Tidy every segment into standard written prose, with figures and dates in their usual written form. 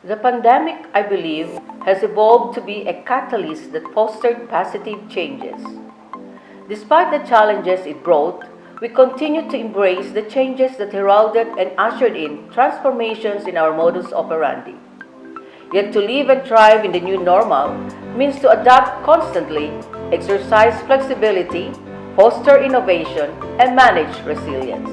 The pandemic, I believe, has evolved to be a catalyst that fostered positive changes. Despite the challenges it brought, we continue to embrace the changes that heralded and ushered in transformations in our modus operandi. Yet to live and thrive in the new normal means to adapt constantly, exercise flexibility, foster innovation, and manage resilience.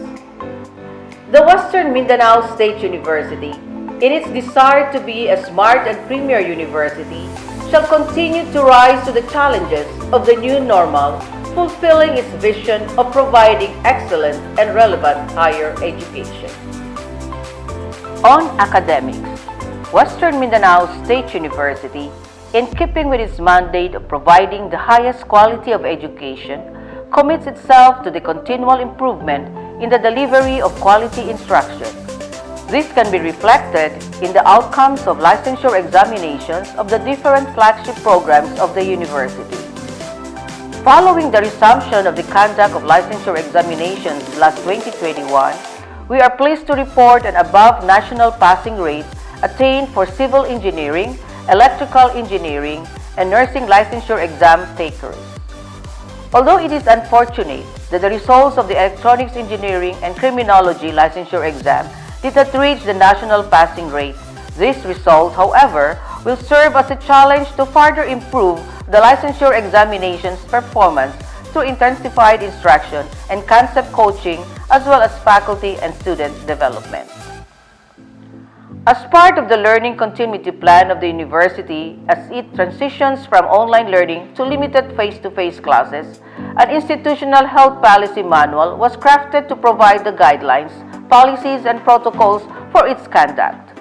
The Western Mindanao State University, in its desire to be a smart and premier university, shall continue to rise to the challenges of the new normal, fulfilling its vision of providing excellent and relevant higher education. On academics, Western Mindanao State University, in keeping with its mandate of providing the highest quality of education, commits itself to the continual improvement in the delivery of quality instruction. This can be reflected in the outcomes of licensure examinations of the different flagship programs of the university. Following the resumption of the conduct of licensure examinations last 2021, we are pleased to report an above national passing rate attained for civil engineering, electrical engineering, and nursing licensure exam takers. Although it is unfortunate that the results of the electronics engineering and criminology licensure exam did not reach the national passing rate, this result, however, will serve as a challenge to further improve the licensure examination's performance through intensified instruction and concept coaching as well as faculty and student development. As part of the learning continuity plan of the university as it transitions from online learning to limited face-to-face classes, an institutional health policy manual was crafted to provide the guidelines, policies, and protocols for its conduct.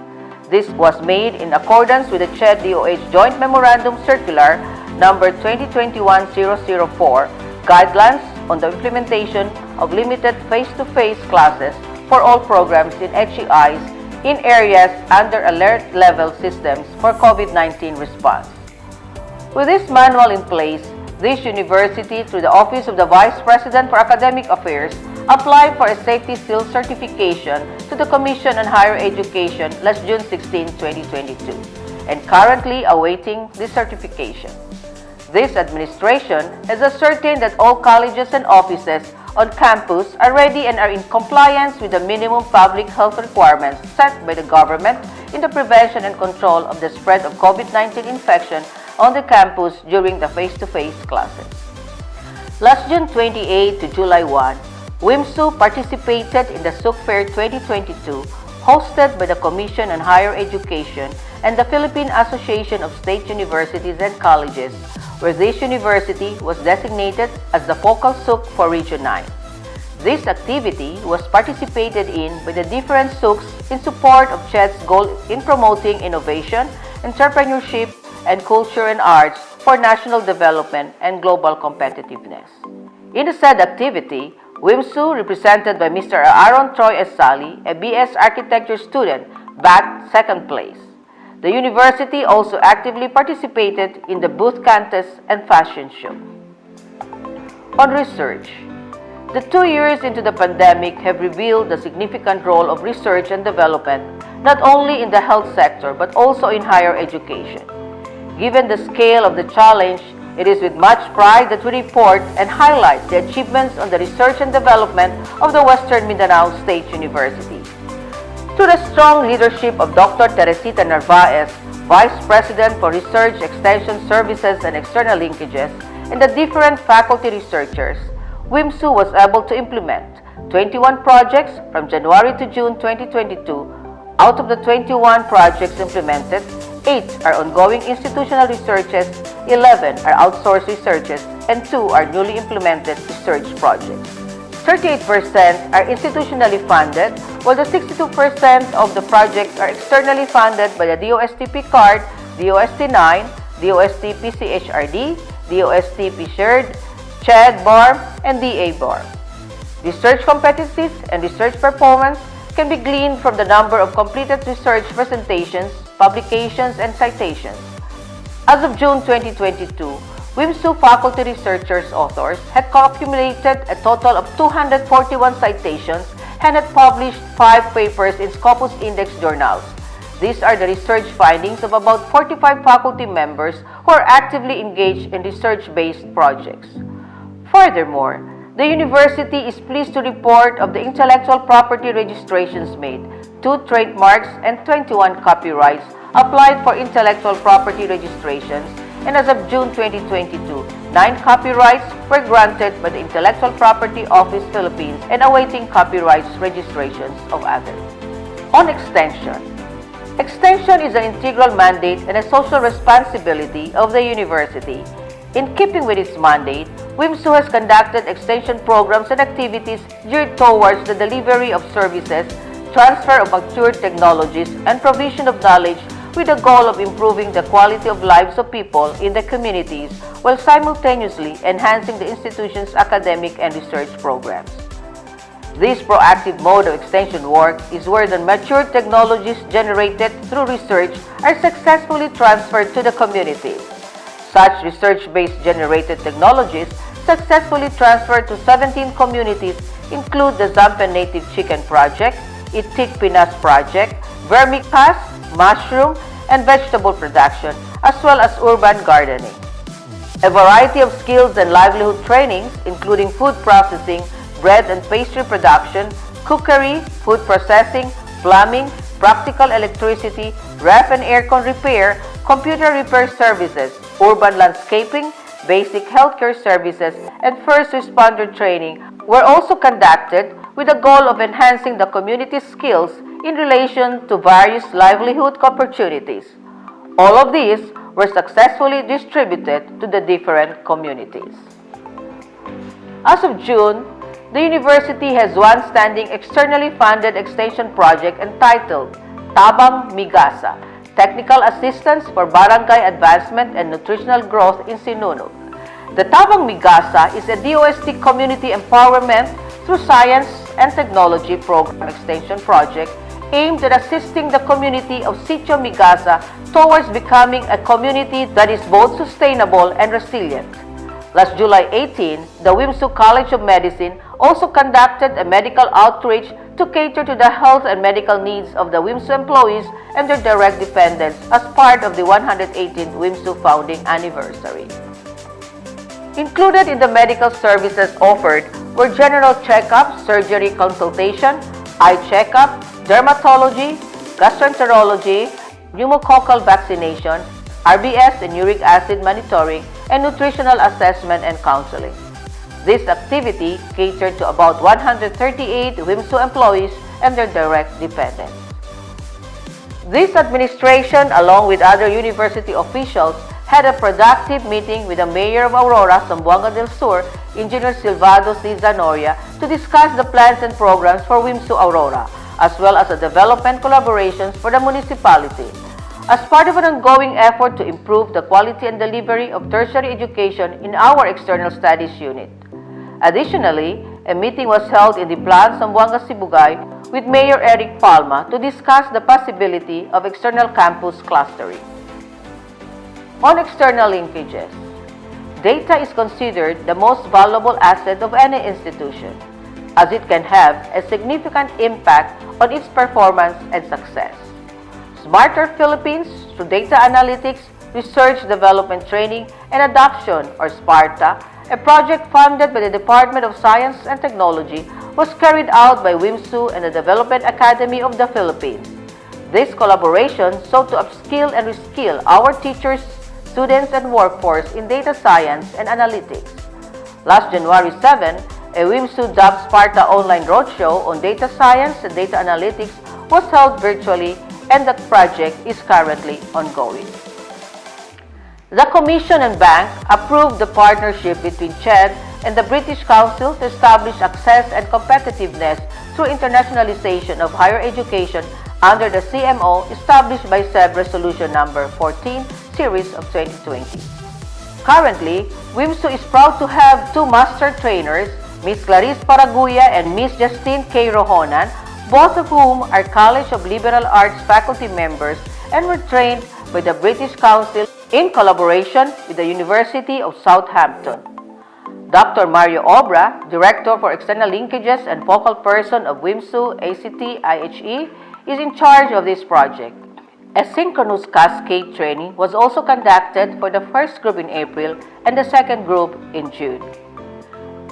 This was made in accordance with the CHED-DOH Joint Memorandum Circular number 2021-004, Guidelines on the Implementation of Limited Face-to-Face Classes for all programs in HEIs in areas under alert level systems for COVID-19 response. With this manual in place, this university, through the Office of the Vice President for Academic Affairs, applied for a safety seal certification to the Commission on Higher Education last June 16, 2022, and currently awaiting this certification. This administration has ascertained that all colleges and offices on campus are ready and are in compliance with the minimum public health requirements set by the government in the prevention and control of the spread of COVID-19 infection on the campus during the face-to-face classes. Last June 28 to July 1, WIMSU participated in the SUC Fair 2022 hosted by the Commission on Higher Education and the Philippine Association of State Universities and Colleges, where this university was designated as the focal SUC for Region 9. This activity was participated in by the different SUCs in support of CHED's goal in promoting innovation, entrepreneurship, and culture and arts for national development and global competitiveness. In the said activity, WIMSU, represented by Mr. Aaron Troy Esali, a BS Architecture student, bagged second place. The university also actively participated in the booth contest and fashion show. On research, the 2 years into the pandemic have revealed the significant role of research and development not only in the health sector but also in higher education. Given the scale of the challenge, it is with much pride that we report and highlight the achievements on the research and development of the Western Mindanao State University. Through the strong leadership of Dr. Teresita Narvaez, Vice President for Research, Extension Services, and External Linkages, and the different faculty researchers, WIMSU was able to implement 21 projects from January to June 2022. Out of the 21 projects implemented, 8 are ongoing institutional researches, 11 are outsourced researches, and 2 are newly implemented research projects. 38% are institutionally funded, while the 62% of the projects are externally funded by the DOST PCARD, DOST 9, DOST PCHRD, DOST PSHERD, CHED BARM, and DA BARM. Research competencies and research performance can be gleaned from the number of completed research presentations, publications, and citations. As of June 2022, WIMSU faculty researchers authors had accumulated a total of 241 citations and had published 5 papers in Scopus Index journals. These are the research findings of about 45 faculty members who are actively engaged in research-based projects. Furthermore, the university is pleased to report of the intellectual property registrations made, 2 trademarks and 21 copyrights applied for intellectual property registrations, and as of June 2022, 9 copyrights were granted by the Intellectual Property Office Philippines and awaiting copyrights registrations of others. On extension. Extension is an integral mandate and a social responsibility of the university. In keeping with its mandate, WIMSU has conducted extension programs and activities geared towards the delivery of services, transfer of mature technologies, and provision of knowledge with the goal of improving the quality of lives of people in the communities while simultaneously enhancing the institution's academic and research programs. This proactive mode of extension work is where the mature technologies generated through research are successfully transferred to the community. Such research-based generated technologies successfully transferred to 17 communities include the Zampa Native Chicken Project, Itik Pinas Project, Vermicast, mushroom, and vegetable production, as well as urban gardening. A variety of skills and livelihood trainings, including food processing, bread and pastry production, cookery, food processing, plumbing, practical electricity, ref and aircon repair, computer repair services, urban landscaping, basic healthcare services, and first responder training were also conducted with the goal of enhancing the community's skills in relation to various livelihood opportunities. All of these were successfully distributed to the different communities. As of June, the university has one standing externally funded extension project entitled Tabang Migasa, Technical Assistance for Barangay Advancement and Nutritional Growth in Sinunod. The Tabang Migasa is a DOST community empowerment through science and technology program extension project aimed at assisting the community of Sitio Migasa towards becoming a community that is both sustainable and resilient. Last July 18, the WIMSU College of Medicine also conducted a medical outreach to cater to the health and medical needs of the WIMSU employees and their direct dependents as part of the 118th WIMSU founding anniversary. Included in the medical services offered were general checkup, surgery consultation, eye checkup, dermatology, gastroenterology, pneumococcal vaccination, RBS and uric acid monitoring, and nutritional assessment and counseling. This activity catered to about 138 WIMSU employees and their direct dependents. This administration, along with other university officials, had a productive meeting with the Mayor of Aurora, Zamboanga del Sur, Engineer Silvado C. Zanoria, to discuss the plans and programs for WIMSU Aurora, as well as the development collaborations for the municipality. As part of an ongoing effort to improve the quality and delivery of tertiary education in our External Studies Unit. Additionally, a meeting was held in the Plan Zamboanga Sibugay with Mayor Eric Palma to discuss the possibility of external campus clustering. On external linkages, data is considered the most valuable asset of any institution, as it can have a significant impact on its performance and success. Smarter Philippines, through data analytics, research, development, training, and adoption, or SPARTA, a project funded by the Department of Science and Technology, was carried out by WIMSU and the Development Academy of the Philippines. This collaboration sought to upskill and reskill our teachers, students, and workforce in data science and analytics. Last January 7, a WIMSU DAP Sparta online roadshow on data science and data analytics was held virtually, and the project is currently ongoing. The Commission and Bank approved the partnership between CHED and the British Council to establish access and competitiveness through internationalization of higher education under the CMO established by SEB Resolution Number 14, Series of 2020. Currently, WIMSU is proud to have 2 master trainers, Ms. Clarice Paraguya and Ms. Justine K. Rohonan, both of whom are College of Liberal Arts faculty members and were trained by the British Council in collaboration with the University of Southampton. Dr. Mario Obra, Director for External Linkages and Focal Person of WIMSU ACT IHE, is in charge of this project. Asynchronous cascade training was also conducted for the first group in April and the second group in June.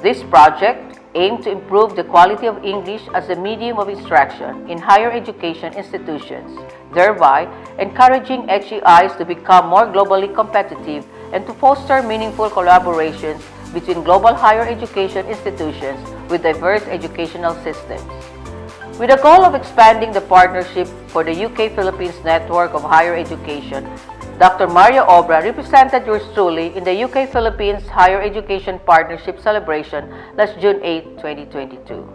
This project aimed to improve the quality of English as a medium of instruction in higher education institutions, thereby encouraging HEIs to become more globally competitive and to foster meaningful collaborations between global higher education institutions with diverse educational systems. With the goal of expanding the partnership for the UK-Philippines network of higher education, Dr. Maria Obra represented yours truly in the UK-Philippines Higher Education Partnership Celebration last June 8, 2022.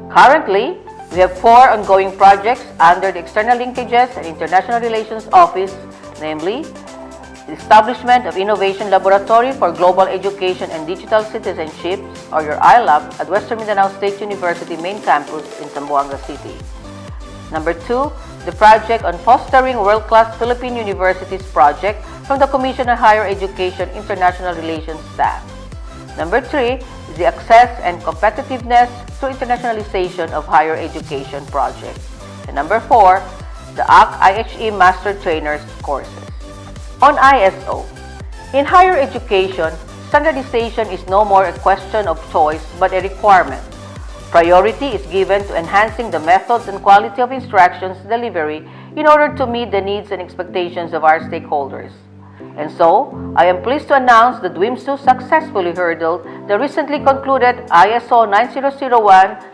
Currently, we have 4 ongoing projects under the External Linkages and International Relations Office, namely, the establishment of Innovation Laboratory for Global Education and Digital Citizenship, or your ILAB, at Western Mindanao State University main campus in Zamboanga City. Number 2, the project on Fostering World-Class Philippine Universities project from the Commission on Higher Education International Relations staff. Number 3 is the Access and Competitiveness through Internationalization of Higher Education project. And number 4, the IHE Master Trainers courses. On ISO, in higher education, standardization is no more a question of choice but a requirement. Priority is given to enhancing the methods and quality of instructions delivery in order to meet the needs and expectations of our stakeholders. And so, I am pleased to announce that WIMSU successfully hurdled the recently concluded ISO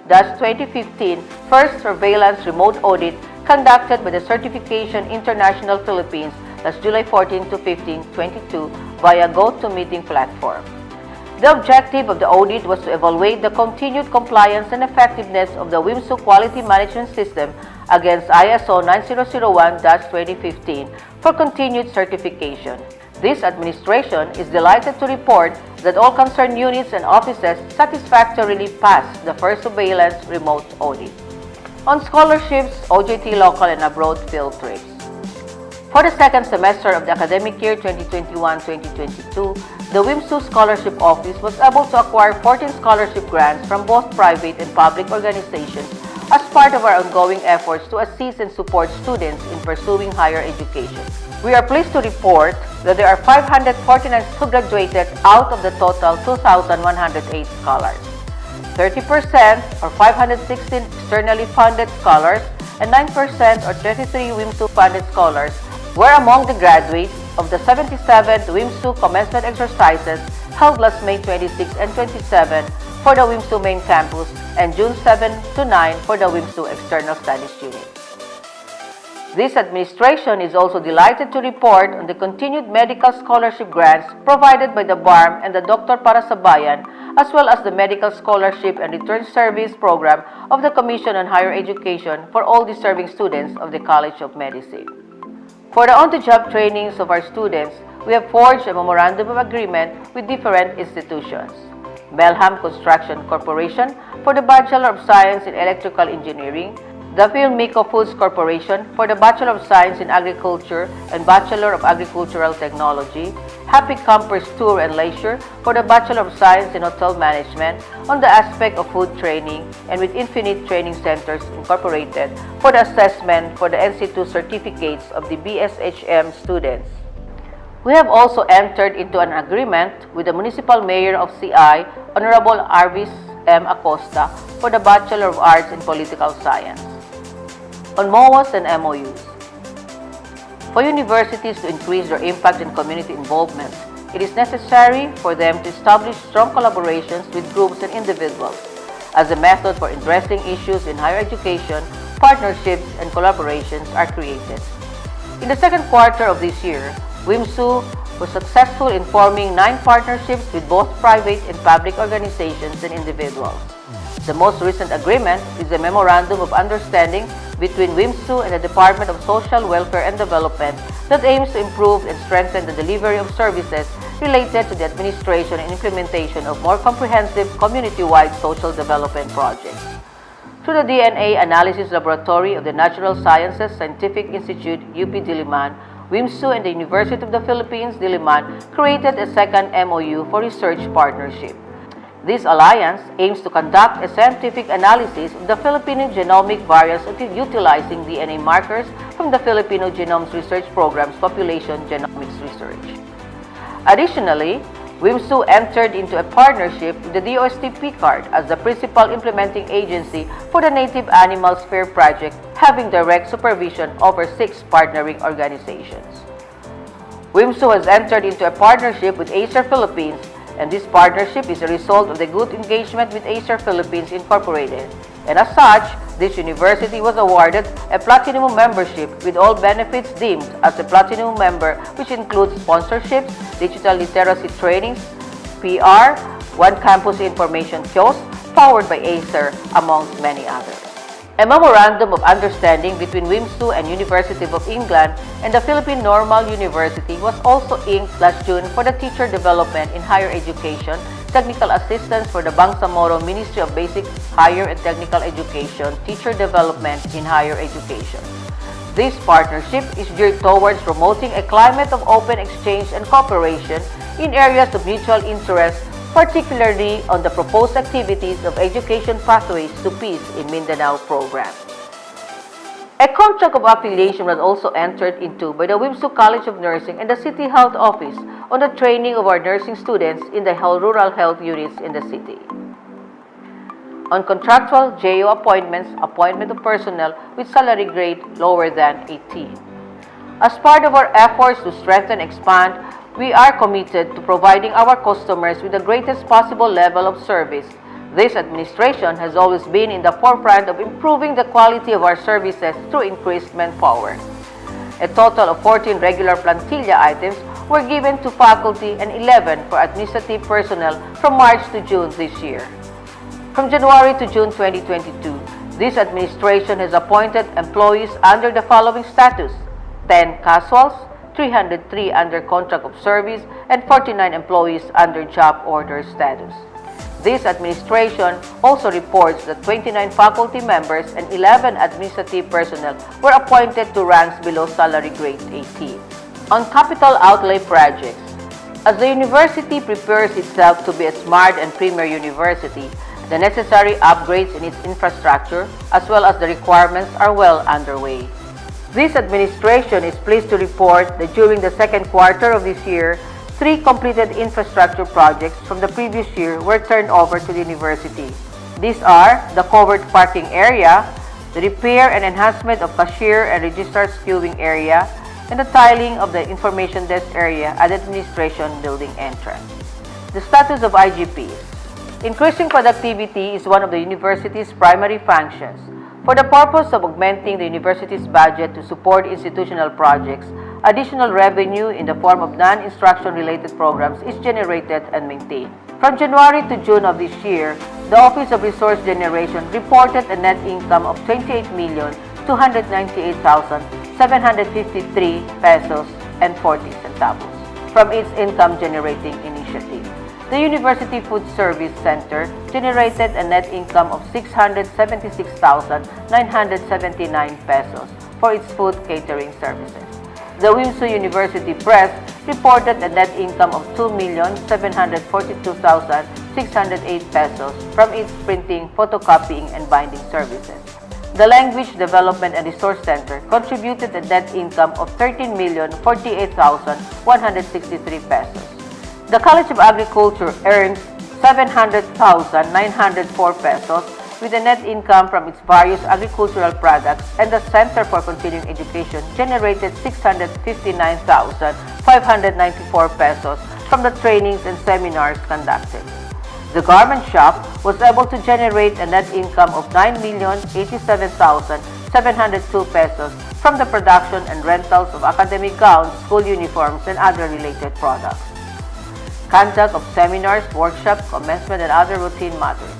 9001-2015 First Surveillance Remote Audit conducted by the Certification International Philippines last July 14 to 15, 2022 via GoToMeeting platform. The objective of the audit was to evaluate the continued compliance and effectiveness of the WIMSU Quality Management System against ISO 9001-2015 for continued certification. This administration is delighted to report that all concerned units and offices satisfactorily passed the first surveillance remote audit. On scholarships, OJT local and abroad field trips. For the second semester of the academic year 2021-2022, the WIMSU Scholarship Office was able to acquire 14 scholarship grants from both private and public organizations as part of our ongoing efforts to assist and support students in pursuing higher education. We are pleased to report that there are 549 who graduated out of the total 2,108 scholars. 30% or 516 externally funded scholars and 9% or 33 WIMSU funded scholars were among the graduates of the 77th WIMSU commencement exercises held last May 26 and 27 for the WIMSU main campus and June 7 to 9 for the WIMSU External Studies Unit. This administration is also delighted to report on the continued medical scholarship grants provided by the BARM and the Dr. Parasabayan, as well as the Medical Scholarship and Return Service Program of the Commission on Higher Education for all deserving students of the College of Medicine. For the on-the-job trainings of our students, we have forged a memorandum of agreement with different institutions. Melham Construction Corporation for the Bachelor of Science in Electrical Engineering, the Philmico Foods Corporation for the Bachelor of Science in Agriculture and Bachelor of Agricultural Technology, Happy Campers Tour and Leisure for the Bachelor of Science in Hotel Management on the aspect of food training, and with Infinite Training Centers Incorporated for the assessment for the NC2 certificates of the BSHM students. We have also entered into an agreement with the Municipal Mayor of CI, Honorable Arvis M. Acosta, for the Bachelor of Arts in Political Science. On MOAs and MOUs. For universities to increase their impact and community involvement, it is necessary for them to establish strong collaborations with groups and individuals. As a method for addressing issues in higher education, partnerships and collaborations are created. In the second quarter of this year, WIMSU was successful in forming 9 partnerships with both private and public organizations and individuals. The most recent agreement is a Memorandum of Understanding between WIMSU and the Department of Social Welfare and Development that aims to improve and strengthen the delivery of services related to the administration and implementation of more comprehensive community-wide social development projects. Through the DNA Analysis Laboratory of the Natural Sciences Scientific Institute, UP Diliman, WIMSU and the University of the Philippines, Diliman, created a second MOU for research partnership. This alliance aims to conduct a scientific analysis of the Filipino genomic variants utilizing DNA markers from the Filipino Genomes Research Program's Population Genomics Research. Additionally, WIMSU entered into a partnership with the DOST-PCARD as the principal implementing agency for the Native Animal Sphere project, having direct supervision over 6 partnering organizations. WIMSU has entered into a partnership with Acer Philippines, and this partnership is a result of the good engagement with Acer Philippines Incorporated. And as such, this university was awarded a Platinum membership with all benefits deemed as a Platinum member, which includes sponsorships, digital literacy trainings, PR, one campus information kiosk powered by Acer, amongst many others. A Memorandum of Understanding between WIMSU and University of England and the Philippine Normal University was also inked last June for the teacher development in higher education, technical assistance for the Bangsamoro Ministry of Basic, Higher and Technical Education, teacher development in higher education. This partnership is geared towards promoting a climate of open exchange and cooperation in areas of mutual interest, particularly on the proposed activities of Education Pathways to Peace in Mindanao program. A contract of affiliation was also entered into by the WIMSU College of Nursing and the City Health Office on the training of our nursing students in the rural health units in the city. On contractual JO appointments, appointment of personnel with salary grade lower than 18. As part of our efforts to strengthen and expand, we are committed to providing our customers with the greatest possible level of service. This administration has always been in the forefront of improving the quality of our services through increased manpower. A total of 14 regular plantilla items were given to faculty and 11 for administrative personnel from March to June this year. From January to June 2022, this administration has appointed employees under the following status: 10 casuals, 303 under contract of service, and 49 employees under job order status. This administration also reports that 29 faculty members and 11 administrative personnel were appointed to ranks below salary grade 18. On capital outlay projects, as the university prepares itself to be a smart and premier university, the necessary upgrades in its infrastructure as well as the requirements are well underway. This administration is pleased to report that during the second quarter of this year, 3 completed infrastructure projects from the previous year were turned over to the university. These are the covered parking area, the repair and enhancement of cashier and registrar's queuing area, and the tiling of the information desk area at the administration building entrance. The status of IGPs. Increasing productivity is one of the university's primary functions. For the purpose of augmenting the university's budget to support institutional projects, additional revenue in the form of non-instruction related programs is generated and maintained. From January to June of this year, the Office of Resource Generation reported a net income of 28,298,753 pesos and 40 centavos from its income generating initiative. The University Food Service Center generated a net income of 676,979 pesos for its food catering services. The WIMSU University Press reported a net income of 2,742,608 pesos from its printing, photocopying, and binding services. The Language Development and Resource Center contributed a net income of 13,048,163 pesos. The College of Agriculture earned 700,904 pesos with a net income from its various agricultural products, and the Center for Continuing Education generated 659,594 pesos from the trainings and seminars conducted. The Garment Shop was able to generate a net income of 9,087,702 pesos from the production and rentals of academic gowns, school uniforms, and other related products. Conduct of seminars, workshops, commencement, and other routine matters.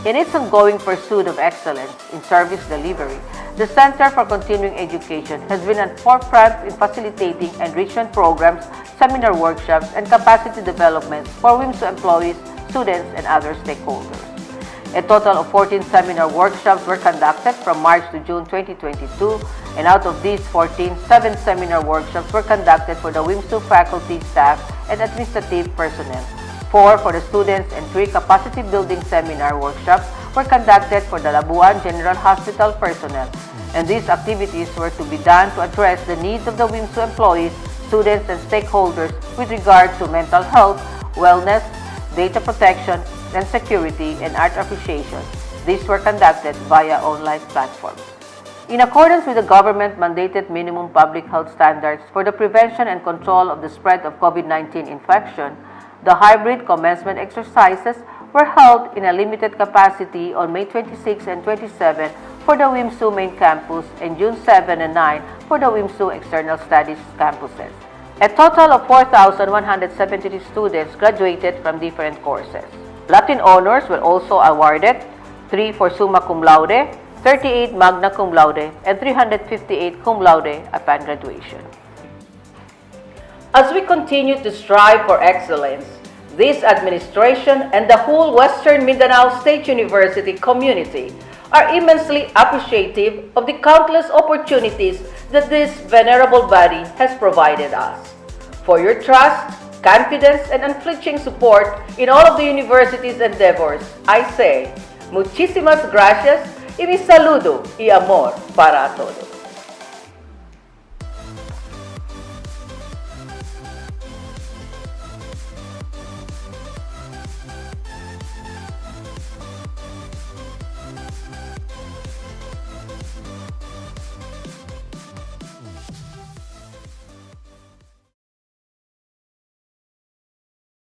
In its ongoing pursuit of excellence in service delivery, the Center for Continuing Education has been at forefront in facilitating enrichment programs, seminar workshops, and capacity development for WIMSU employees, students, and other stakeholders. A total of 14 seminar workshops were conducted from March to June 2022, and out of these 14, 7 seminar workshops were conducted for the WIMSU faculty, staff, and administrative personnel. 4 for the students and 3 capacity building seminar workshops were conducted for the Labuan General Hospital personnel, and these activities were to be done to address the needs of the WIMSU employees, students, and stakeholders with regard to mental health, wellness, data protection, and security, and art appreciation. These were conducted via online platforms. In accordance with the government-mandated minimum public health standards for the prevention and control of the spread of COVID-19 infection, the hybrid commencement exercises were held in a limited capacity on May 26 and 27 for the WIMSU main campus and June 7 and 9 for the WIMSU external studies campuses. A total of 4,173 students graduated from different courses. Latin honors were also awarded, 3 for summa cum laude, 38 magna cum laude, and 358 cum laude upon graduation. As we continue to strive for excellence, this administration and the whole Western Mindanao State University community are immensely appreciative of the countless opportunities that this venerable body has provided us. For your trust, confidence, and unflinching support in all of the university's endeavors, I say, muchísimas gracias y mi saludo y amor para todos.